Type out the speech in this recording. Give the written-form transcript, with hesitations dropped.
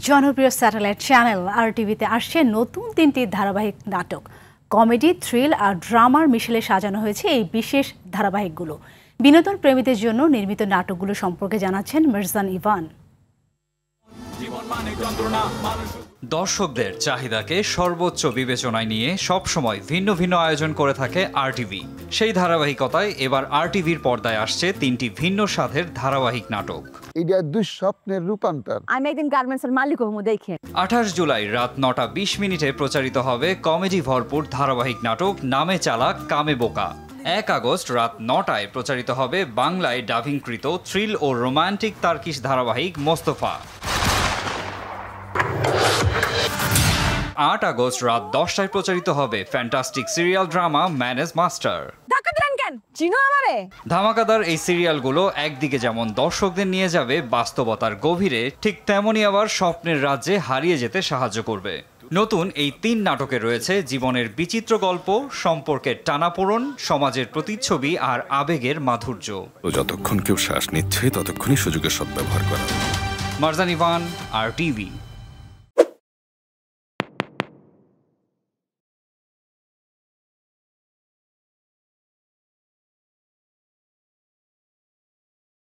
জনপ্রিয় satellite channel আরটিভিতে আসছে নতুন 3টি ধারাবাহিক নাটক। কমেডি, থ্রিল আর ড্রামার মিশেলে সাজানো হয়েছে এই বিশেষ ধারাবাহিকগুলো। বিনোদন প্রেমীদের জন্য নির্মিত নাটকগুলো সম্পর্কে জানাচ্ছেন মিরজান ইভান। দর্শকদের চাহিদাকে সর্বোচ্চ বিবেচনায় নিয়ে সবসময় ভিন্ন ভিন্ন আয়োজন করে থাকে আরটিভি। সেই ধারাবাহিকতায় এবার আরটিভির পর্দায় আসছে 3টি ভিন্ন স্বাদের ধারাবাহিক নাটক। এটা দুঃস্বপ্নের রূপান্তর। আমি একদিন গার্মেন্টসের মালিক হবো দেখে। 28 জুলাই রাত 9:20 প্রচারিত হবে কমেডি ভরপুর ধারাবাহিক নাটক নামে চালাক কামে বোকা। 1 আগস্ট রাত 9টায় প্রচারিত হবে বাংলায় ডাবিংকৃত থ্রিল ও রোমান্টিক তার্কিশ ধারাবাহিক মোস্তফা। 8 আগস্ট রাত 10টায় প্রচারিত হবে fantastic serial drama manage master. ধামাকাদার এই সিরিয়ালগুলো একদিকে যেমন দর্শকদের নিয়ে যাবে বাস্তবতার গভীরে, ঠিক তেমনই আবার স্বপ্নের রাজ্যে হারিয়ে যেতে সাহায্য করবে। নতুন এই 3 নাটকে রয়েছে জীবনের বিচিত্র গল্প, সম্পর্কের টানাপোড়েন, সমাজের প্রতিচ্ছবি আর আবেগের মাধুর্য। যতক্ষণ কেউ শ্বাস নিচ্ছে ততক্ষণই সুযোগের সদ্ব্যবহার করা। মিরজান ইভান, আরটিভি।